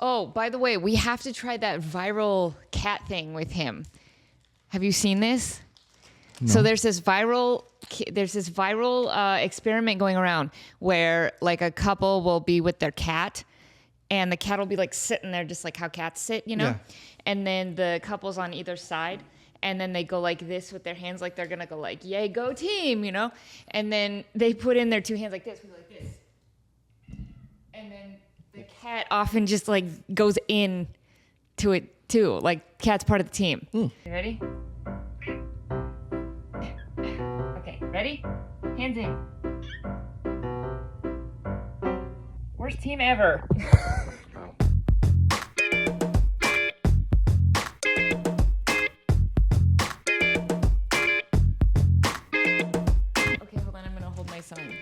Oh, by the way, we have to try that viral cat thing with him. Have you seen this? No. So there's this viral experiment going around where like a couple will be with their cat and the cat will be like sitting there just like how cats sit, you know? Yeah. And then the couple's on either side and then they go like this with their hands like they're going to go like, yay, go team, you know? And then they put in their two hands like this, like this. And then the cat often just like goes in to it too. Like cat's part of the team. You ready? Okay, ready? Hands in. Worst team ever. Okay, hold on. I'm going to hold my sign.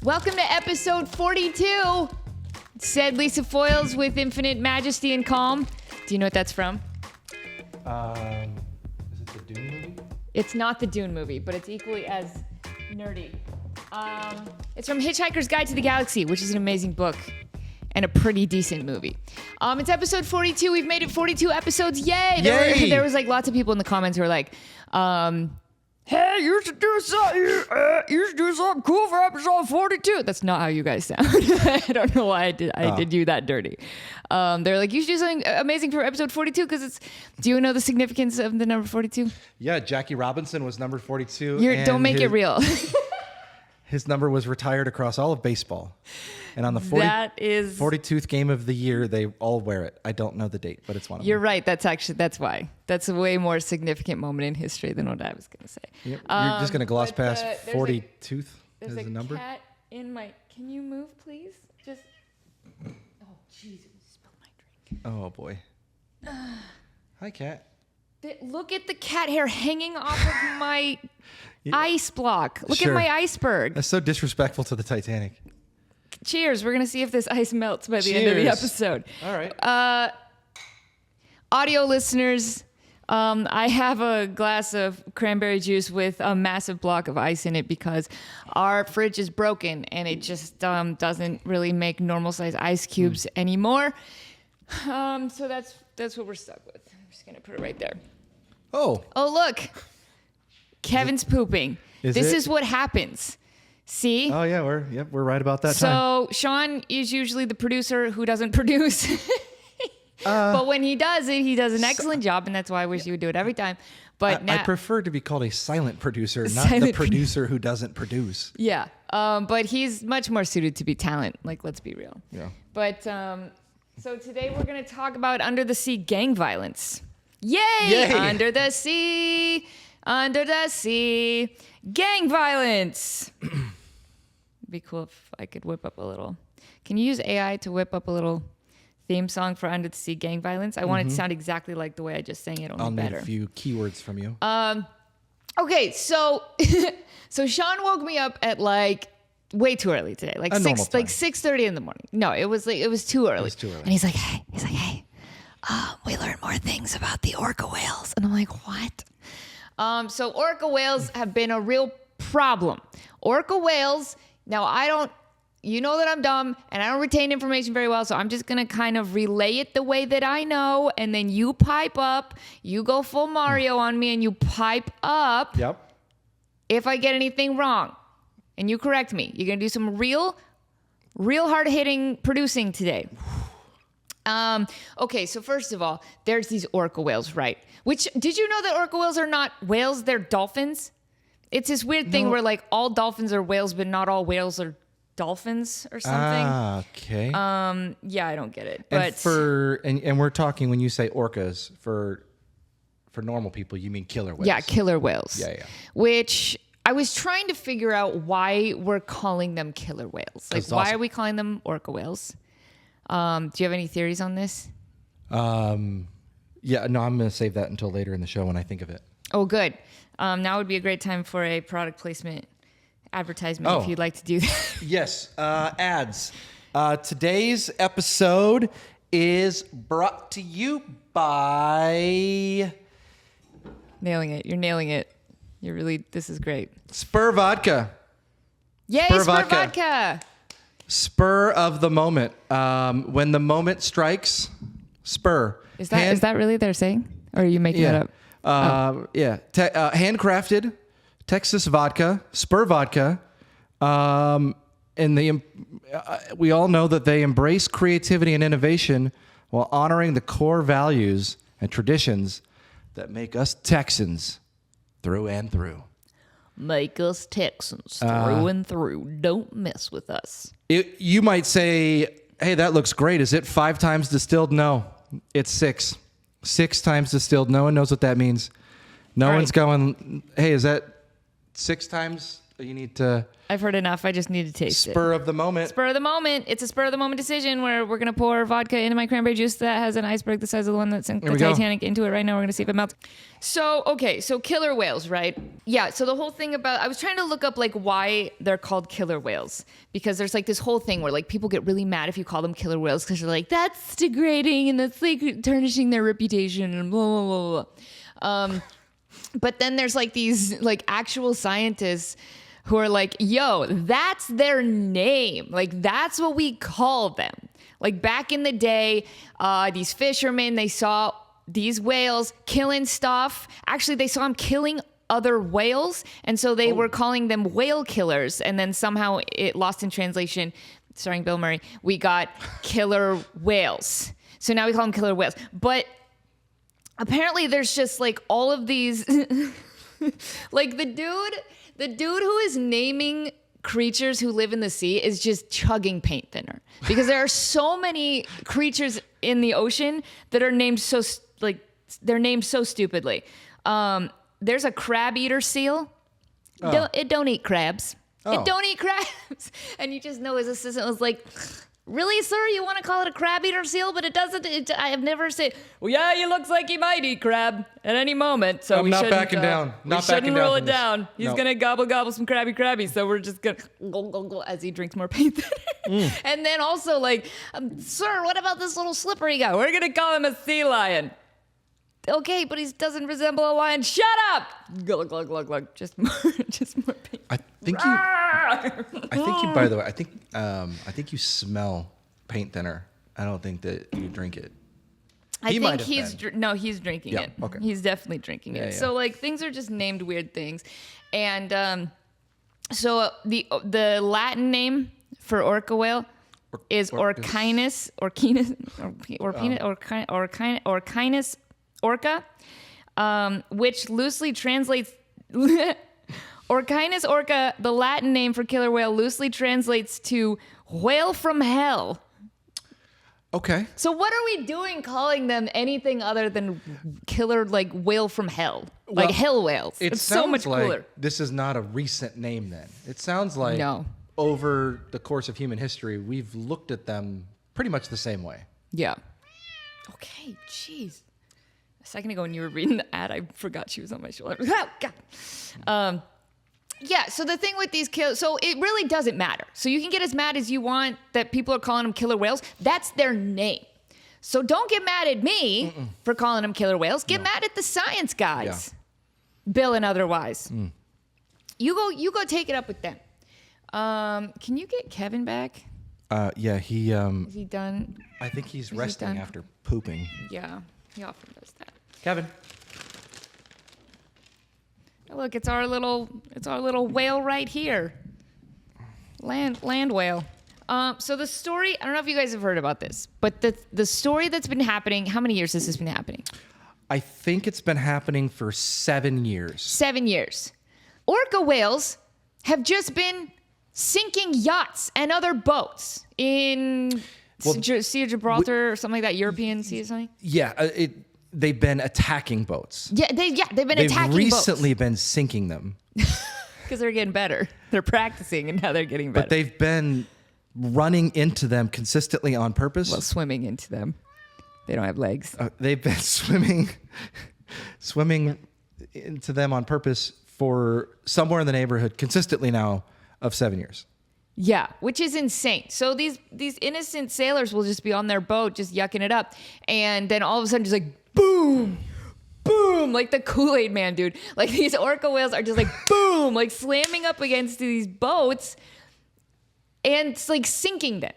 Welcome to episode 42. Said Lisa Foyles with infinite majesty and calm. Do you know what that's from? Is it the Dune movie? It's not the Dune movie, but it's equally as nerdy. It's from Hitchhiker's Guide to the Galaxy, which is an amazing book and a pretty decent movie. It's episode 42. We've made it 42 episodes. Yay! There was like lots of people in the comments who were like, hey, you should do something cool for episode 42. That's not how you guys sound. I don't know why I did you that dirty. They're like, you should do something amazing for episode 42 because do you know the significance of the number 42? Yeah, Jackie Robinson was number 42. Don't make it real. His number was retired across all of baseball. And on the 42th game of the year, they all wear it. I don't know the date, but it's one of them. You're right. That's why. That's a way more significant moment in history than what I was going to say. Yep. You're just going to gloss past 42th as a number? There's a cat in my... Can you move, please? Just... Oh, jeez. It spilled my drink. Oh, boy. Hi, cat. Look at the cat hair hanging off of my ice block. Look at my iceberg. That's so disrespectful to the Titanic. Cheers. We're going to see if this ice melts by the end of the episode. All right. Audio listeners, I have a glass of cranberry juice with a massive block of ice in it because our fridge is broken and it just doesn't really make normal size ice cubes anymore. So that's what we're stuck with. I'm just going to put it right there. Oh, look. Kevin's pooping. This is what happens. See? Oh, yeah, we're right about that time. So Sean is usually the producer who doesn't produce. But when he does it, he does an excellent job, and that's why I wish he would do it every time. But I prefer to be called a silent producer, not the producer who doesn't produce. Yeah, but he's much more suited to be talent. Like, let's be real. Yeah. But so today we're going to talk about under the sea gang violence. Yay! Under the sea, gang violence. Be cool if I could whip up a little. Can you use AI to whip up a little theme song for Under the Sea gang violence? I want it to sound exactly like the way I just sang it, only better. I'll need a few keywords from you. Okay, so Sean woke me up at like way too early today, like 6:30 in the morning. No, it was too early. It was too early. And he's like, hey, we learned more things about the orca whales, and I'm like, what? So orca whales have been a real problem. Orca whales. Now, you know that I'm dumb and I don't retain information very well, so I'm just going to kind of relay it the way that I know, and then you pipe up. You go full Mario on me and you pipe up. Yep. If I get anything wrong and you correct me. You're going to do some real hard-hitting producing today. Okay, so first of all, there's these orca whales, right? Which, did you know that orca whales are not whales, they're dolphins? It's this weird thing where like all dolphins are whales, but not all whales are dolphins or something. Okay. Yeah, I don't get it. But and we're talking, when you say orcas, for normal people, you mean killer whales. Yeah, killer whales. Yeah. Which I was trying to figure out why we're calling them killer whales. Like, why are we calling them orca whales? Do you have any theories on this? Yeah, no, I'm going to save that until later in the show when I think of it. Oh, good. Now would be a great time for a product placement advertisement if you'd like to do that. Yes, ads. Today's episode is brought to you by... Nailing it. You're nailing it. This is great. Spur Vodka. Yay, Spur Vodka. Spur of the moment. When the moment strikes, spur. Is that really their saying? Or are you making that up? Yeah. Handcrafted Texas vodka, Spur vodka. And we all know that they embrace creativity and innovation while honoring the core values and traditions that make us Texans through and through. Make us Texans through and through. Don't mess with us. You might say, hey, that looks great. Is it 5 times distilled? No, it's 6. 6 times distilled. No one knows what that means. No one's going, hey, is that 6 times? You need to... I've heard enough. I just need to taste it. Spur of the moment. Spur of the moment. It's a spur of the moment decision where we're going to pour vodka into my cranberry juice that has an iceberg the size of the one that's in the Titanic into it right now. We're going to see if it melts. So killer whales, right? Yeah, so the whole thing about... I was trying to look up like why they're called killer whales, because there's like this whole thing where like people get really mad if you call them killer whales because they're like, that's degrading and that's like tarnishing their reputation and blah, blah, blah, blah. But then there's like these like actual scientists who are like, yo, that's their name. Like, that's what we call them. Like, back in the day, these fishermen, they saw these whales killing stuff. Actually, they saw them killing other whales. And so they were calling them whale killers. And then somehow it lost in translation, starring Bill Murray, we got killer whales. So now we call them killer whales. But apparently there's just like all of these, like the dude who is naming creatures who live in the sea is just chugging paint thinner, because there are so many creatures in the ocean that are named so they're named so stupidly. There's a crab eater seal. It don't eat crabs. It don't eat crabs. And you just know his assistant was like, really, sir? You want to call it a crab eater seal, but it doesn't. I have never said. Well, yeah, he looks like he might eat crab at any moment. So we shouldn't backing down. We shouldn't rule it down. He's gonna gobble some crabby. So we're just gonna go as he drinks more paint thinner. And then also like, sir, what about this little slippery guy? We're gonna call him a sea lion. Okay, but he doesn't resemble a lion. Shut up! Glug, glug, glug, glug. Just more paint. I think you. By the way, I think you smell paint thinner. I don't think that you drink it. I think he's drinking it. Okay. He's definitely drinking it. So like things are just named weird things, and so the Latin name for orca whale is Orcinus orca, which loosely translates. Orcinus orca, the Latin name for killer whale, loosely translates to whale from hell. Okay. So what are we doing calling them anything other than killer, like whale from hell? Like hell whales. It's so much cooler. Like this is not a recent name then. It sounds like over the course of human history, we've looked at them pretty much the same way. Yeah. Okay, jeez. A second ago when you were reading the ad, I forgot she was on my shoulder. Oh, God. Yeah, so the thing with these so it really doesn't matter. So you can get as mad as you want that people are calling them killer whales. That's their name. So don't get mad at me for calling them killer whales. Get mad at the science guys, Bill and otherwise. You go take it up with them. Can you get Kevin back? Yeah, he. Is he done? I think he's resting after pooping. Yeah, he often does that. Kevin. Look, it's our little whale right here. Land whale. So the story, I don't know if you guys have heard about this, but the story that's been happening, how many years has this been happening? I think it's been happening for 7 years. 7 years. Orca whales have just been sinking yachts and other boats in Sea of Gibraltar or something like that, European Sea or something? Yeah, they've been attacking boats. Yeah, they've been attacking boats. They've recently been sinking them. Because they're getting better. They're practicing and now they're getting better. But they've been running into them consistently on purpose. Well, swimming into them. They don't have legs. They've been swimming into them on purpose for somewhere in the neighborhood consistently now of 7 years. Yeah, which is insane. So these innocent sailors will just be on their boat just yucking it up. And then all of a sudden just like, boom, boom, like the Kool-Aid man, dude. Like these orca whales are just like, boom, like slamming up against these boats. and it's like sinking them.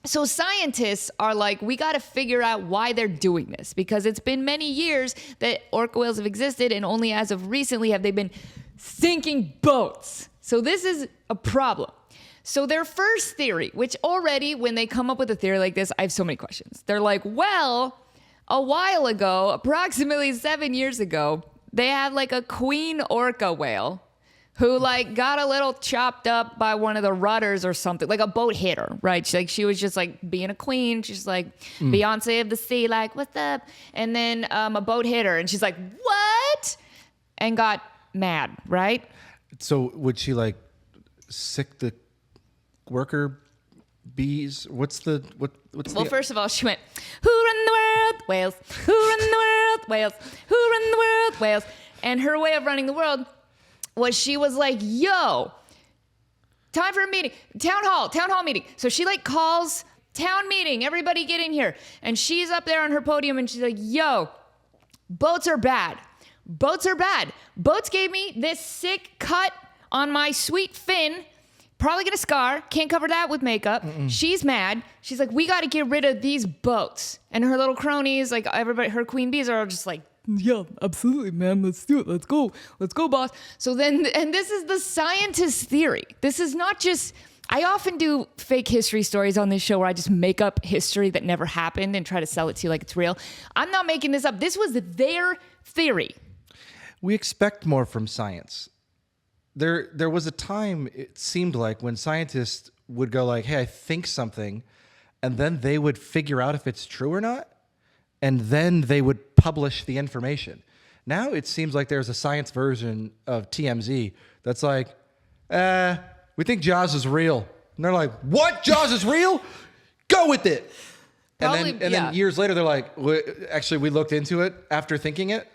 So scientists are like, we got to figure out why they're doing this, because it's been many years that orca whales have existed, and only as of recently have they been sinking boats. So this is a problem. So their first theory, which already when they come up with a theory like this, I have so many questions. They're like, well, a while ago, approximately 7 years ago, they had like a queen orca whale who like got a little chopped up by one of the rudders or something, like a boat hit her, right? She was just like being a queen. She's like Beyonce of the sea, like, what's up? And then a boat hit her and she's like, what? And got mad, right? So would she like sick the worker bees? What's Well, first of all, she went, who run the world? Whales. Who run the world? Whales. Who run the world? Whales. And her way of running the world was she was like, yo, time for a meeting. Town hall meeting. So she like calls town meeting. Everybody get in here. And she's up there on her podium and she's like, yo, boats are bad. Boats are bad. Boats gave me this sick cut on my sweet fin. Probably gonna scar. Can't cover that with makeup. She's mad. She's like, we got to get rid of these boats. And her little cronies, like everybody, her queen bees are all just like, yeah, absolutely, man. Let's do it. Let's go. Let's go, boss. So then, and this is the scientist theory. This is not just, I often do fake history stories on this show where I just make up history that never happened and try to sell it to you like it's real. I'm not making this up. This was their theory. We expect more from science. There was a time, it seemed like, when scientists would go like, hey, I think something, and then they would figure out if it's true or not, and then they would publish the information. Now it seems like there's a science version of TMZ that's like, we think Jaws is real. And they're like, what? Jaws is real? Go with it. Probably, and then years later, they're like, actually, we looked into it after thinking it.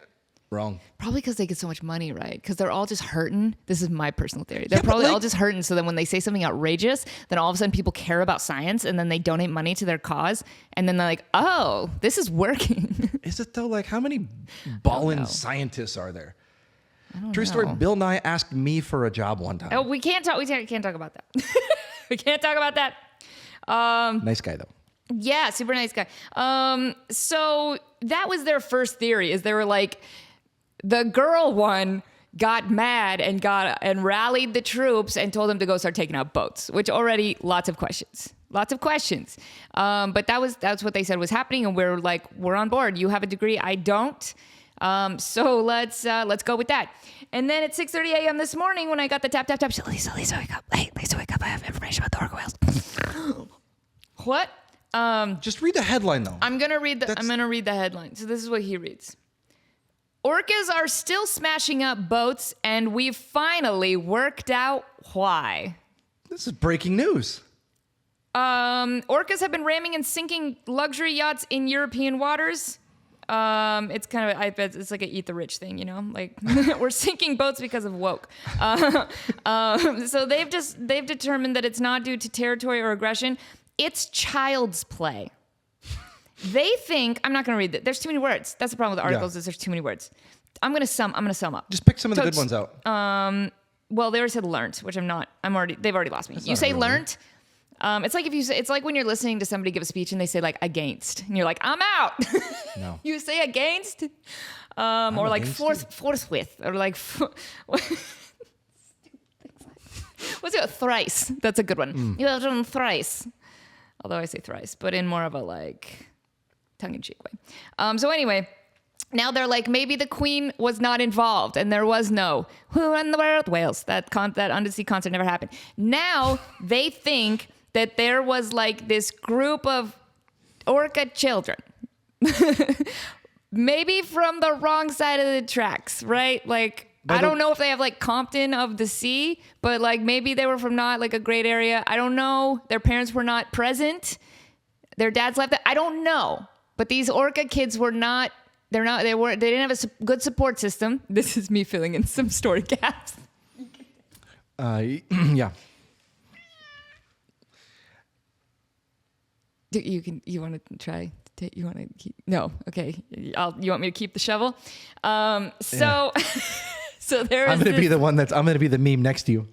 Wrong. Probably because they get so much money, right? Because they're all just hurting. This is my personal theory. They're probably all just hurting. So then when they say something outrageous, then all of a sudden people care about science and then they donate money to their cause. And then they're like, oh, this is working. Is it though? Like, how many ballin' scientists are there? True story. Bill Nye asked me for a job one time. Oh, we can't talk about that. We can't talk about that. Nice guy though. Yeah, super nice guy. So that was their first theory, is they were like, the girl one got mad and rallied the troops and told them to go start taking out boats, which already lots of questions. But that's what they said was happening. And we're like, we're on board. You have a degree. I don't. So let's go with that. And then at 6:30 a.m. this morning, when I got the tap, she said, Lisa, wake up. Hey, Lisa, wake up. I have information about the orca whales. What? Just read the headline though. I'm gonna read the headline. So this is what he reads. Orcas are still smashing up boats, and we've finally worked out why. This is breaking news. Orcas have been ramming and sinking luxury yachts in European waters. It's kind of, I bet it's like a eat the rich thing, you know? Like, we're sinking boats because of woke. So they've determined that it's not due to territory or aggression. It's child's play. They think, I'm not going to read that. There's too many words. That's the problem with the articles is there's too many words. I'm going to sum up. Just pick some of the good ones out. Well, they already said learnt, which I'm not. They've already lost me. You say learnt. It's like it's like when you're listening to somebody give a speech and they say like against, and you're like, I'm out. No. You say against, or like forthwith, or like what's it? Thrice. That's a good one. You have done thrice. Although I say thrice, but in more of a like tongue-in-cheek way. So anyway, now they're like, maybe the queen was not involved and there was no who run the world whales. That undersea concert never happened. Now they think that there was like this group of orca children, maybe from the wrong side of the tracks, right? Like, I don't know if they have like Compton of the Sea, but like maybe they were from not like a great area. I don't know. Their parents were not present. Their dads left. I don't know. But these orca kids were not. They didn't have a good support system. This is me filling in some story gaps. Yeah. You want to try? You want to keep? No. Okay. You want me to keep the shovel? So. Yeah. So there is. I'm going to be the one I'm going to be the meme next to you.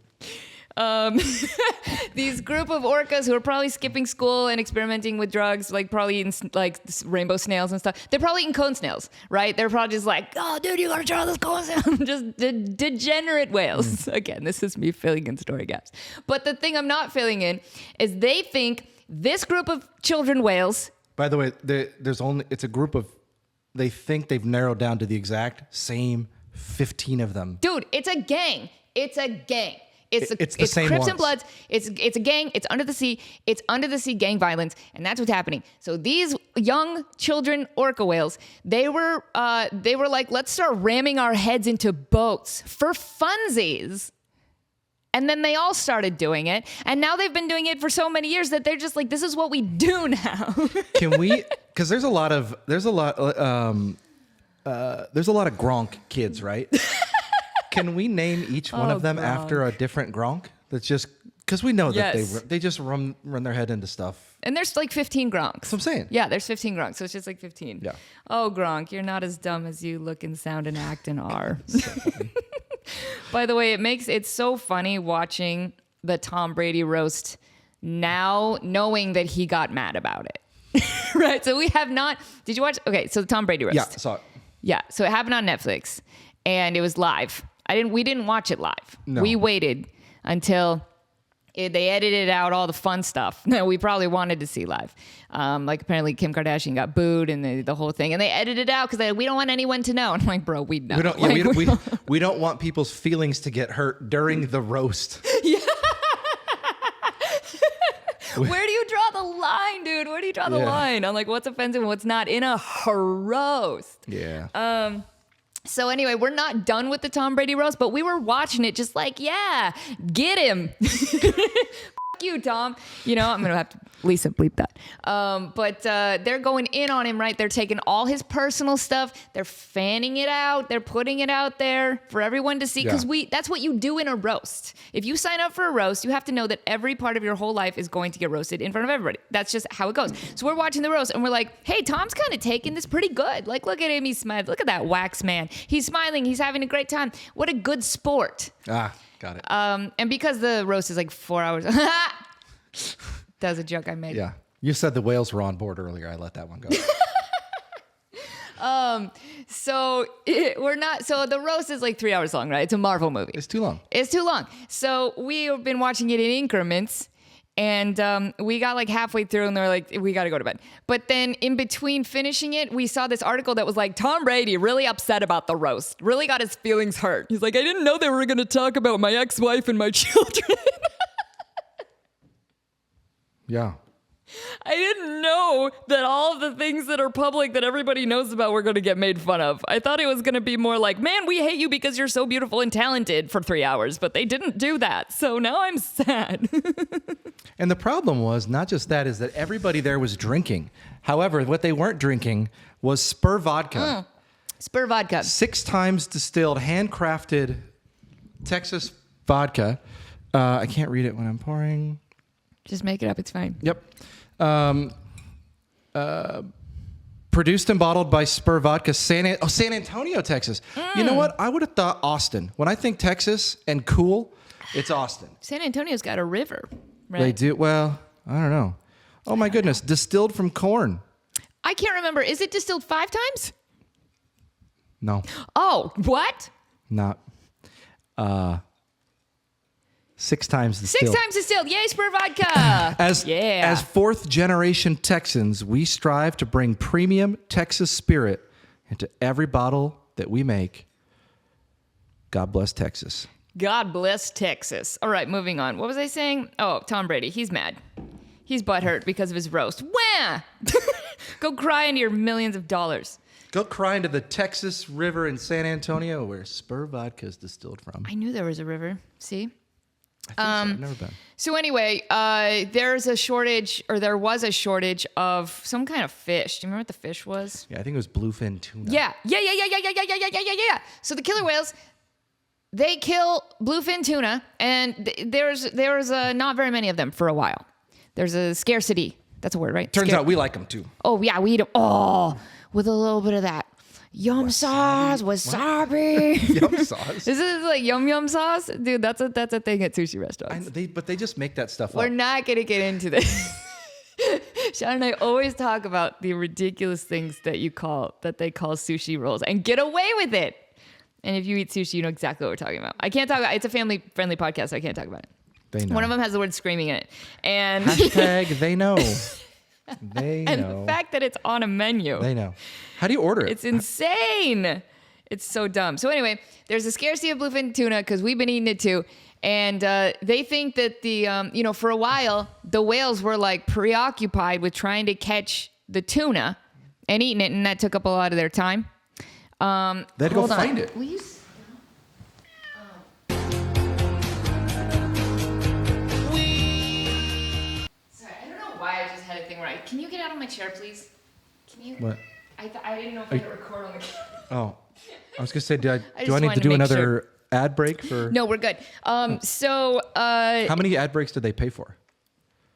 These group of orcas who are probably skipping school and experimenting with drugs, like probably eating like rainbow snails and stuff. They're probably eating cone snails, right? They're probably just like, oh, dude, you gotta try this cone snail. Just degenerate whales. Again, this is me filling in story gaps. But the thing I'm not filling in is they think this group of children whales. By the way, it's a group of, they think they've narrowed down to the exact same 15 of them. Dude, it's a gang. It's a gang. It's the same Crips ones. and Bloods. It's a gang. It's under the sea. It's under the sea gang violence, and that's what's happening. So these young children orca whales, they were like, let's start ramming our heads into boats for funsies. And then they all started doing it, and now they've been doing it for so many years that they're just like, this is what we do now. Can we? Because there's a lot of Gronk kids, right? Can we name each one of them Gronk. after a different Gronk? That's just because we know that Yes. they just run their head into stuff. And there's like 15 Gronks. That's what I'm saying. Yeah, there's 15 Gronks, so it's just like 15. Yeah. Oh, Gronk, you're not as dumb as you look and sound and act and are. By the way, it's so funny watching the Tom Brady roast now, knowing that he got mad about it. Right? So we have not. Did you watch? Okay, so the Tom Brady roast. Yeah, saw it. Yeah, so it happened on Netflix, and it was live. We didn't watch it live. No. We waited until they edited out all the fun stuff that we probably wanted to see live. Like apparently Kim Kardashian got booed and the whole thing, and they edited it out because we don't want anyone to know. And I'm like, bro, we know. We don't want people's feelings to get hurt during the roast. Yeah. Where do you draw the line, dude? Where do you draw the line on like what's offensive and what's not in a roast? Yeah. So anyway, we're not done with the Tom Brady roast, but we were watching it just like, yeah, get him. Fuck you, Tom. You know, I'm going to have to, Lisa, bleep that. But they're going in on him, right? They're taking all his personal stuff. They're fanning it out. They're putting it out there for everyone to see. Because that's what you do in a roast. If you sign up for a roast, you have to know that every part of your whole life is going to get roasted in front of everybody. That's just how it goes. So we're watching the roast and we're like, hey, Tom's kind of taking this pretty good. Like, look at him. He's smiling. Look at that wax man. He's smiling. He's having a great time. What a good sport. Got it. And because the roast is like 4 hours. That was a joke I made. Yeah. You said the whales were on board earlier. I let that one go. So the roast is like 3 hours long, right? It's a Marvel movie. It's too long. It's too long. So we've been watching it in increments, and we got like halfway through, and they're like, we got to go to bed. But then in between finishing it, we saw this article that was like, Tom Brady really upset about the roast, really got his feelings hurt. He's like, I didn't know they were going to talk about my ex-wife and my children. Yeah. I didn't know that all of the things that are public that everybody knows about were going to get made fun of. I thought it was going to be more like, man, we hate you because you're so beautiful and talented for 3 hours, but they didn't do that. So now I'm sad. And the problem was not just that, is that everybody there was drinking. However, what they weren't drinking was Spur vodka. Spur vodka. 6 times distilled, handcrafted Texas vodka. I can't read it when I'm pouring. Just make it up. It's fine. Yep. Produced and bottled by Spur Vodka, San Antonio, Texas. You know what? I would have thought Austin. When I think Texas and cool, it's Austin. San Antonio's got a river, right? They do. Well, I don't know. Oh my goodness. Distilled from corn. I can't remember. Is it distilled 5 times? No, Oh, what? not. 6 times distilled. 6 times distilled. Yay, Spur vodka. As 4th generation Texans, we strive to bring premium Texas spirit into every bottle that we make. God bless Texas. God bless Texas. All right, moving on. What was I saying? Oh, Tom Brady. He's mad. He's butthurt because of his roast. Wah! Go cry into your millions of dollars. Go cry into the Texas River in San Antonio where Spur Vodka is distilled from. I knew there was a river. See? I think so. I've never been. So anyway, there was a shortage of some kind of fish. Do you remember what the fish was? Yeah, I think it was bluefin tuna. Yeah. So the killer whales, they kill bluefin tuna, and there's not very many of them for a while. There's a scarcity. That's a word, right? Turns out we like them too. Oh yeah, we eat them. Oh, with a little bit of that, Yum sauce, wasabi. Yum sauce. This is like yum sauce, dude. That's a thing at sushi restaurants. But they just make that stuff We're up. not gonna get into this. Sean and I always talk about the ridiculous things that they call sushi rolls and get away with it. And if you eat sushi, you know exactly what we're talking about. I can't talk about it's a family-friendly podcast, so I can't talk about it. They know. One of them has the word screaming in it. And Hashtag they know. They and know. the fact that it's on a menu. They know. How do you order it? It's insane. It's so dumb. So anyway, there's a scarcity of bluefin tuna because we've been eating it too. And they think that for a while, the whales were like preoccupied with trying to catch the tuna and eating it. And that took up a lot of their time. They had to go find it. Will you Sorry, I don't know why I just had a thing where can you get out of my chair, please? Can you? What? I didn't know if I could record on the Oh, I was gonna say, do I just need wanted to to do make another sure. ad break for? No, we're good. So How many ad breaks did they pay for?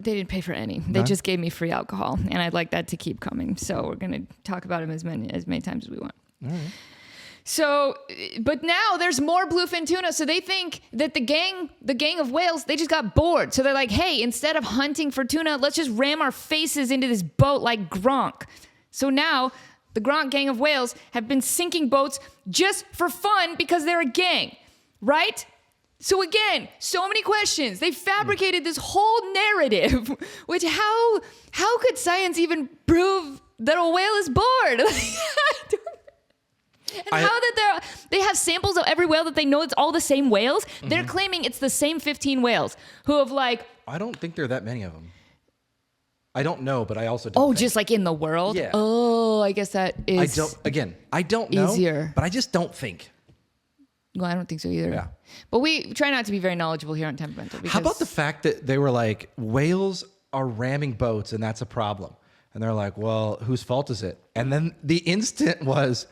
they didn't pay for any. They None? just gave me free alcohol, and I'd like that to keep coming. So we're gonna talk about them as many times as we want. All right. So, but now there's more bluefin tuna. So they think that the gang of whales, they just got bored. So they're like, hey, instead of hunting for tuna, let's just ram our faces into this boat like Gronk. So now the Gronk gang of whales have been sinking boats just for fun because they're a gang, right? So again, so many questions. They fabricated this whole narrative, which how could science even prove that a whale is bored? And how that they have samples of every whale that they know it's all the same whales. Mm-hmm. They're claiming it's the same 15 whales who have like. I don't think there are that many of them. I don't know, but I also don't. Oh, just like in the world? Yeah. Oh, I guess that is. I don't know. Easier. But I just don't think. Well, I don't think so either. Yeah. But we try not to be very knowledgeable here on Temperamental. How about the fact that they were like, whales are ramming boats and that's a problem? And they're like, well, whose fault is it? And then the instant was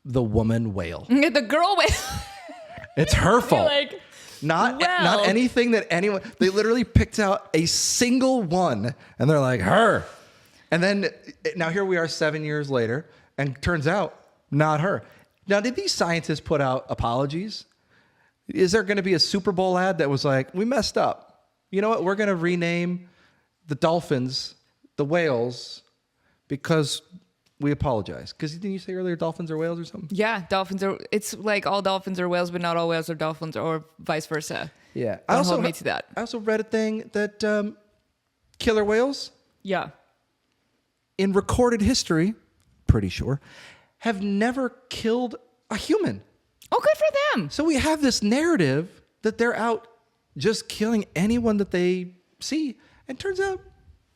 the woman whale. The girl whale. It's her fault. Like, not anything that anyone. They literally picked out a single one, and they're like her. And then now here we are 7 years later, and turns out not her. Now, did these scientists put out apologies? Is there going to be a Super Bowl ad that was like, we messed up? You know what? We're going to rename the dolphins the whales because we apologize. Because didn't you say earlier dolphins are whales or something? Yeah, dolphins are. It's like all dolphins are whales, but not all whales are dolphins, or vice versa. Yeah. Don't hold me to that. I also read a thing that killer whales, Yeah. in recorded history, pretty sure, have never killed a human. Oh, good for them. So we have this narrative that they're out just killing anyone that they see. And turns out,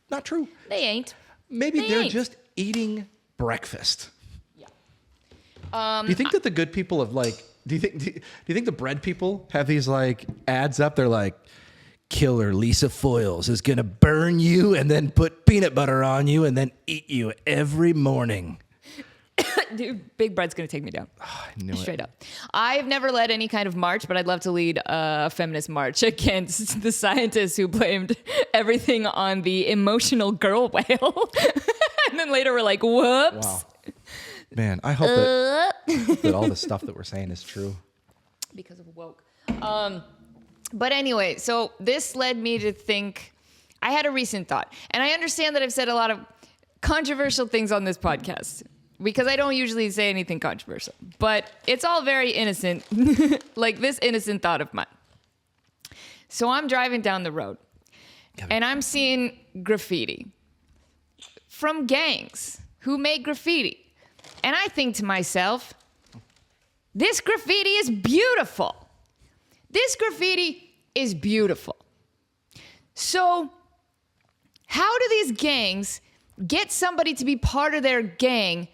not true. They ain't. Maybe They they're ain't. just eating breakfast. Yeah. Do you think that the good people of like, do you think the bread people have these like ads up? They're like, killer Lisa Foyles is going to burn you and then put peanut butter on you and then eat you every morning. Dude, Big Bread's going to take me down. Oh, I knew it. Straight up. I've never led any kind of march, but I'd love to lead a feminist march against the scientists who blamed everything on the emotional girl whale. And then later we're like, whoops. Wow. Man, I hope that all the stuff that we're saying is true. Because of woke. But anyway, so this led me to think, I had a recent thought. And I understand that I've said a lot of controversial things on this podcast, because I don't usually say anything controversial, but it's all very innocent, like this innocent thought of mine. So I'm driving down the road and I'm seeing graffiti from gangs who make graffiti. And I think to myself, this graffiti is beautiful. This graffiti is beautiful. So how do these gangs get somebody to be part of their gang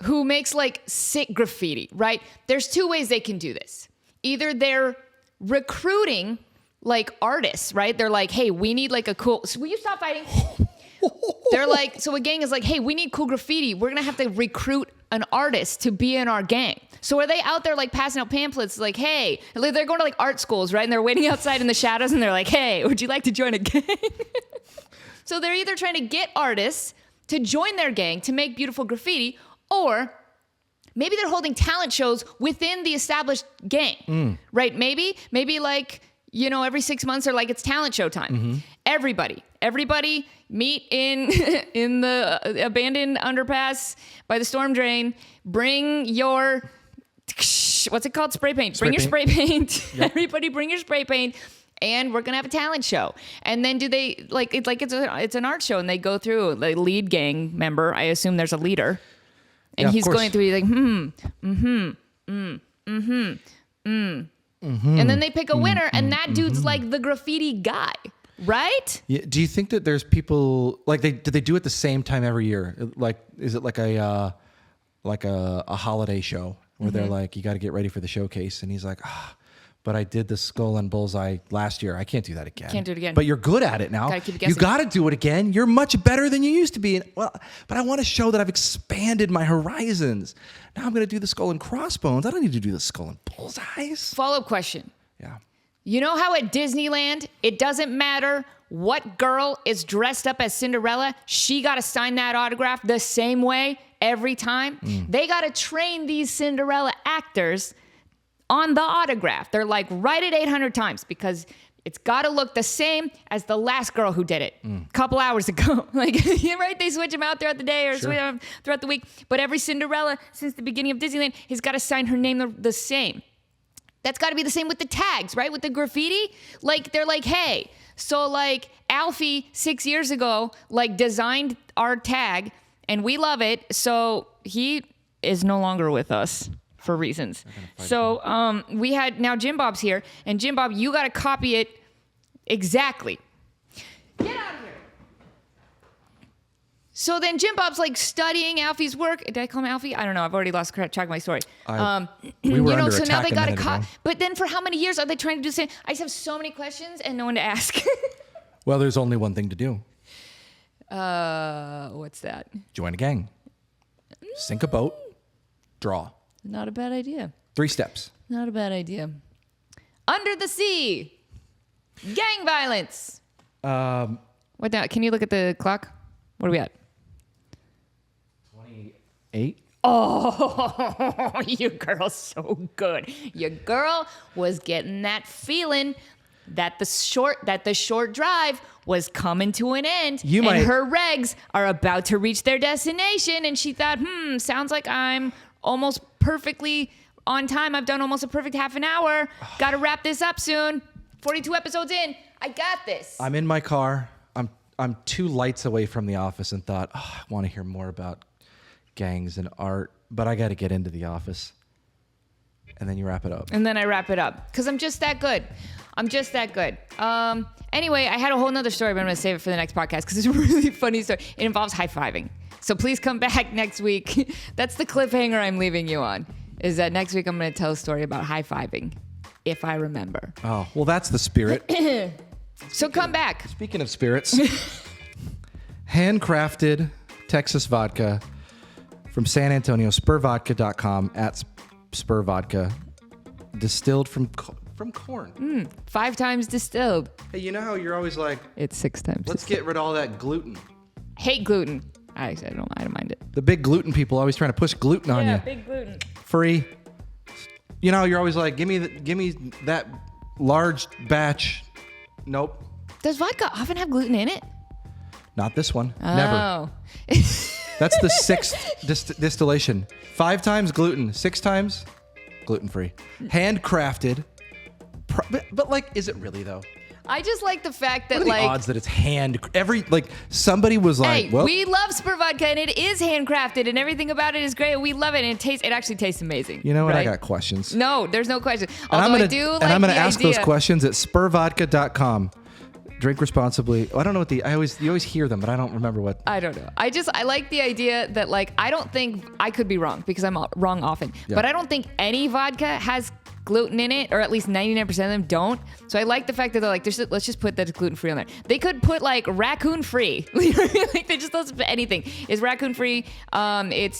who makes like sick graffiti, right? There's two ways they can do this. Either they're recruiting like artists, right? They're like, hey, we need like a cool, will you stop fighting? They're like, so a gang is like, hey, we need cool graffiti. We're gonna have to recruit an artist to be in our gang. So are they out there like passing out pamphlets like, hey, they're going to like art schools, right? And they're waiting outside in the shadows and they're like, hey, would you like to join a gang? So they're either trying to get artists to join their gang to make beautiful graffiti, or Maybe they're holding talent shows within the established gang, right? Maybe like, you know, every 6 months they're like, it's talent show time. Everybody meet in the abandoned underpass by the storm drain. Bring your, what's it called? Spray paint. Bring your spray paint. Yep. Everybody bring your spray paint. And we're going to have a talent show. And then do they, like, it's an art show, and they go through, the lead gang member, I assume there's a leader. And he's going through, he's like, and then they pick a winner, and that dude's like the graffiti guy, right? Yeah. Do you think that there's people, like, do they do it the same time every year? Like, is it like a holiday show where they're like, you got to get ready for the showcase, and he's like, but I did the skull and bullseye last year. I can't do that again. Can't do it again. But you're good at it now. Gotta keep guessing. You got to do it again. You're much better than you used to be. And, well, but I want to show that I've expanded my horizons. Now I'm going to do the skull and crossbones. I don't need to do the skull and bullseyes. Follow-up question. Yeah. You know how at Disneyland, it doesn't matter what girl is dressed up as Cinderella, she got to sign that autograph the same way every time? They got to train these Cinderella actors on the autograph. They're like, write it 800 times because it's got to look the same as the last girl who did it a couple hours ago. Like, right? They switch them out throughout the day or switch them out throughout the week. But every Cinderella since the beginning of Disneyland has got to sign her name the same. That's got to be the same with the tags, right? With the graffiti. Like, they're like, hey, so like Alfie 6 years ago, like designed our tag and we love it. So he is no longer with us. For reasons. So we had, now Jim Bob's here, and Jim Bob, you got to copy it exactly. Get out of here. So then Jim Bob's like studying Alfie's work. Did I call him Alfie? I don't know. I've already lost track of my story. We were under so attack now they got a minute ago. But then for how many years are they trying to do the same? I just have so many questions and no one to ask. Well, there's only one thing to do. What's that? Join a gang. Sink a boat. Draw. Not a bad idea. 3 steps. Not a bad idea. Under the sea. Gang violence. What now? Can you look at the clock? What are we at? 28. Oh, you girl's so good. Your girl was getting that feeling that the short drive was coming to an end, her regs are about to reach their destination, and she thought, sounds like I'm almost perfectly on time. I've done almost a perfect half an hour. Got to wrap this up soon. 42 episodes in. I got this. I'm in my car. I'm 2 lights away from the office and thought, I want to hear more about gangs and art, but I got to get into the office. And then you wrap it up. And then I wrap it up because I'm just that good. Anyway, I had a whole nother story, but I'm going to save it for the next podcast because it's a really funny story. It involves high-fiving. So please come back next week. That's the cliffhanger I'm leaving you on, is that next week I'm going to tell a story about high-fiving, if I remember. Oh, well, that's the spirit. So come back. Speaking of spirits, handcrafted Texas vodka from San Antonio, spurvodka.com, at Spur Vodka, distilled from corn. 5 times distilled. Hey, you know how you're always like, it's 6 times let's get rid of all that gluten. Hate gluten. I don't mind it. The big gluten people always trying to push gluten on you. Yeah, big gluten. Free. You know, you're always like, give me that large batch. Nope. Does vodka often have gluten in it? Not this one. Oh. Never. That's the 6th distillation. 5 times gluten, 6 times gluten-free. Handcrafted. But like, is it really though? I just like the fact that, what are the odds that it's somebody was like, hey, well, we love Spur Vodka and it is handcrafted and everything about it is great. We love it and it actually tastes amazing. You know what? Right? I got questions. No, there's no question. And Although I'm gonna ask those questions at spurvodka.com. Drink responsibly. I don't know what you always hear them, but I don't remember what. I don't know. I like the idea that, like, I don't think, I could be wrong because I'm wrong often, but I don't think any vodka has gluten in it, or at least 99% of them don't. So I like the fact that they're like, let's just put that it's gluten free on there. They could put like raccoon free. Like, they just don't put anything. It's raccoon free. It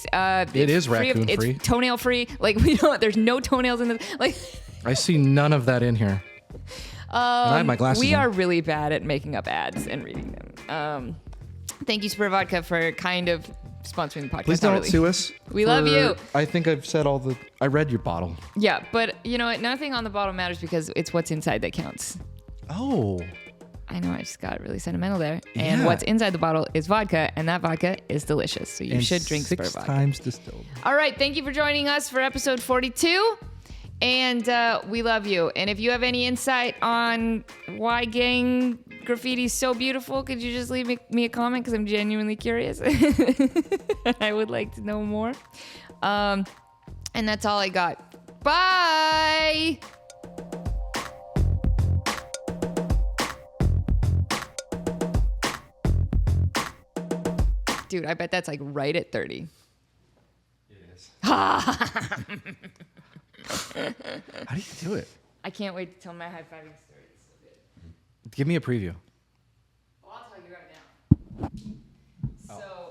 is raccoon free. It's toenail free. Like, there's no toenails in it. Like, I see none of that in here. And I have my glasses we on. are really bad at making up ads and reading them. Thank you, Spur Vodka, for kind of sponsoring the podcast. Please Not don't really. sue us. We love you. I think I've said I read your bottle. Yeah, but you know what? Nothing on the bottle matters because it's what's inside that counts. Oh. I know I just got really sentimental there. And Yeah. what's inside the bottle is vodka, and that vodka is delicious. So you should drink Spur 6 vodka. times distilled. All right, thank you for joining us for episode 42. And we love you. And if you have any insight on why gang graffiti is so beautiful, could you just leave me a comment? Because I'm genuinely curious. I would like to know more. And that's all I got. Bye. Dude, I bet that's like right at 30. It is. How do you do it? I can't wait to tell my high-fiving story. It's so good. Give me a preview. Well, I'll tell you right now. So